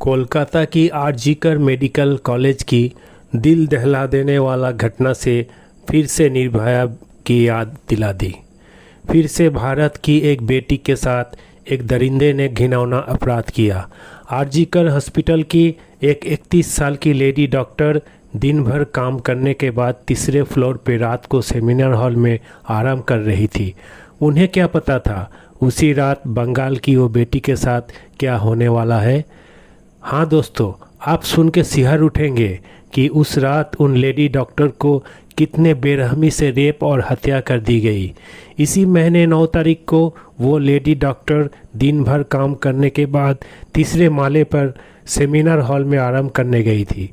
कोलकाता की RG Kar medical college की दिल दहला देने वाला घटना से फिर से निर्भया की याद दिला दी। फिर से भारत की एक बेटी के साथ एक दरिंदे ने घिनौना अपराध किया। आरजीकर हॉस्पिटल की एक 31 साल की लेडी डॉक्टर दिन भर काम करने के बाद तीसरे फ्लोर पर रात को सेमिनार हॉल में आराम कर रही थी। उन्हें क्या पता था उसी रात बंगाल की वो बेटी के साथ क्या होने वाला है। हाँ दोस्तों, आप सुन के सिहर उठेंगे कि उस रात उन लेडी डॉक्टर को कितने बेरहमी से रेप और हत्या कर दी गई। इसी महीने 9 तारीख को वो लेडी डॉक्टर दिन भर काम करने के बाद तीसरे माले पर सेमिनार हॉल में आराम करने गई थी।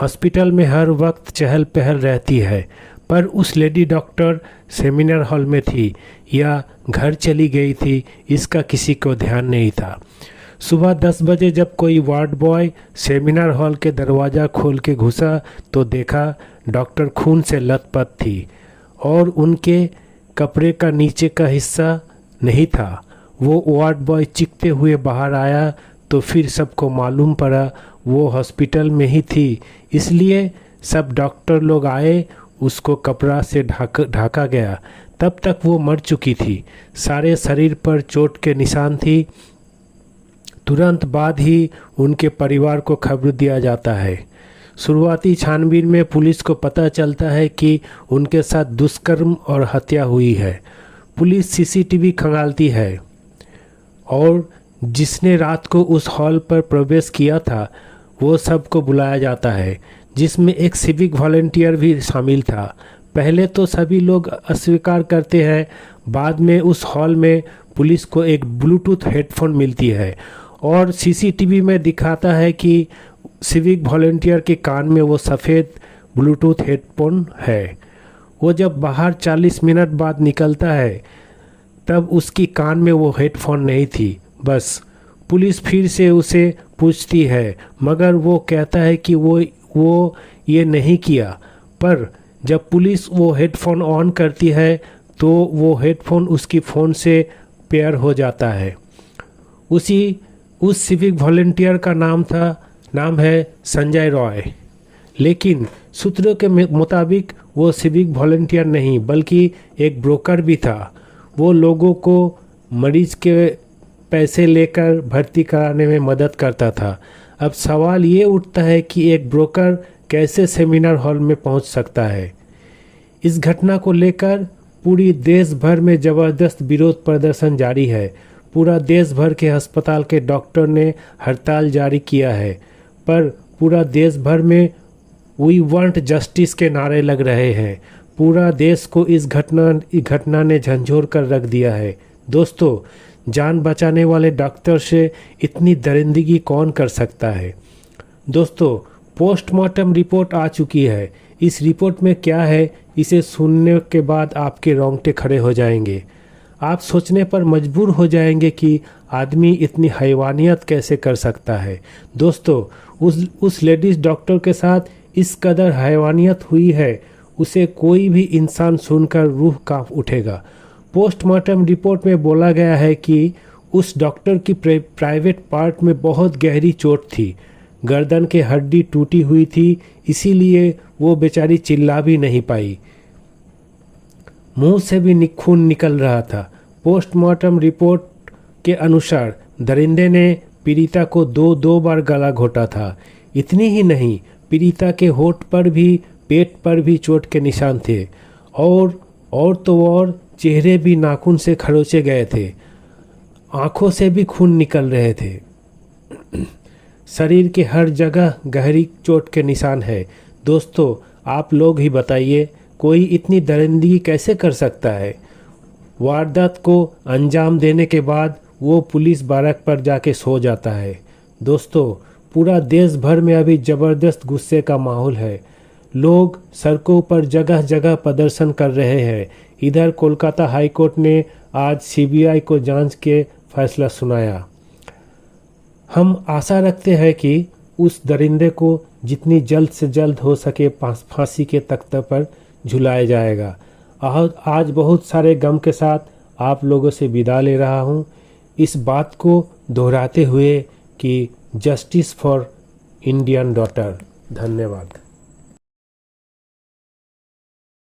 हॉस्पिटल में हर वक्त चहल पहल रहती है, पर उस लेडी डॉक्टर सेमिनार हॉल में थी या घर चली गई थी, इसका किसी को ध्यान नहीं था। सुबह 10 बजे जब कोई वार्ड बॉय सेमिनार हॉल के दरवाज़ा खोल के घुसा तो देखा डॉक्टर खून से लथपथ थी और उनके कपड़े का नीचे का हिस्सा नहीं था। वो वार्ड बॉय चीखते हुए बाहर आया तो फिर सबको मालूम पड़ा वो हॉस्पिटल में ही थी, इसलिए सब डॉक्टर लोग आए, उसको कपड़ा से ढाका गया। तब तक वो मर चुकी थी, सारे शरीर पर चोट के निशान थी। तुरंत बाद ही उनके परिवार को खबर दिया जाता है। शुरुआती छानबीन में पुलिस को पता चलता है कि उनके साथ दुष्कर्म और हत्या हुई है। पुलिस सीसीटीवी खंगालती है और जिसने रात को उस हॉल पर प्रवेश किया था वो सबको बुलाया जाता है, जिसमें एक सिविक वॉलंटियर भी शामिल था। पहले तो सभी लोग अस्वीकार करते हैं, बाद में उस हॉल में पुलिस को एक ब्लूटूथ हेडफोन मिलती है और सीसीटीवी में दिखाता है कि सिविक वॉलंटियर के कान में वो सफ़ेद ब्लूटूथ हेडफोन है। वो जब बाहर 40 मिनट बाद निकलता है तब उसकी कान में वो हेडफोन नहीं थी। बस पुलिस फिर से उसे पूछती है, मगर वो कहता है कि वो ये नहीं किया। पर जब पुलिस वो हेडफोन ऑन करती है तो वो हेडफोन उसकी फ़ोन से पेयर हो जाता है। उस सिविक वॉलंटियर का नाम है संजय रॉय, लेकिन सूत्रों के मुताबिक वो सिविक वॉलंटियर नहीं बल्कि एक ब्रोकर भी था। वो लोगों को मरीज के पैसे लेकर भर्ती कराने में मदद करता था। अब सवाल ये उठता है कि एक ब्रोकर कैसे सेमिनार हॉल में पहुंच सकता है। इस घटना को लेकर पूरी देश भर में ज़बरदस्त विरोध प्रदर्शन जारी है। पूरा देश भर के अस्पताल के डॉक्टर ने हड़ताल जारी किया है, पर पूरा देश भर में वी वांट जस्टिस के नारे लग रहे हैं। पूरा देश को इस घटना ने झंझोर कर रख दिया है। दोस्तों, जान बचाने वाले डॉक्टर से इतनी दरिंदगी कौन कर सकता है। दोस्तों, पोस्टमार्टम रिपोर्ट आ चुकी है। इस रिपोर्ट में क्या है, इसे सुनने के बाद आपके रोंगटे खड़े हो जाएंगे। आप सोचने पर मजबूर हो जाएंगे कि आदमी इतनी हैवानियत कैसे कर सकता है। दोस्तों, उस लेडीज़ डॉक्टर के साथ इस कदर हैवानियत हुई है, उसे कोई भी इंसान सुनकर रूह कांप उठेगा। पोस्टमार्टम रिपोर्ट में बोला गया है कि उस डॉक्टर की प्राइवेट पार्ट में बहुत गहरी चोट थी। गर्दन की हड्डी टूटी हुई थी, इसीलिए वो बेचारी चिल्ला भी नहीं पाई। मुंह से भी खून निकल रहा था। पोस्टमार्टम रिपोर्ट के अनुसार दरिंदे ने पीड़िता को दो बार गला घोटा था। इतनी ही नहीं, पीड़िता के होठ पर भी पेट पर भी चोट के निशान थे और चेहरे भी नाखून से खरोचे गए थे। आंखों से भी खून निकल रहे थे। शरीर के हर जगह गहरी चोट के निशान है। दोस्तों, आप लोग ही बताइए, कोई इतनी दरिंदगी कैसे कर सकता है। वारदात को अंजाम देने के बाद वो पुलिस बारक पर जाके सो जाता है। दोस्तों, पूरा देश भर में अभी ज़बरदस्त गुस्से का माहौल है। लोग सड़कों पर जगह जगह प्रदर्शन कर रहे हैं। इधर कोलकाता हाई कोर्ट ने आज सीबीआई को जांच के फैसला सुनाया। हम आशा रखते हैं कि उस दरिंदे को जितनी जल्द से जल्द हो सके फांसी के तख्ते पर झुलाया जाएगा। आज बहुत सारे गम के साथ आप लोगों से विदा ले रहा हूँ, इस बात को दोहराते हुए कि जस्टिस फॉर इंडियन डॉटर। धन्यवाद।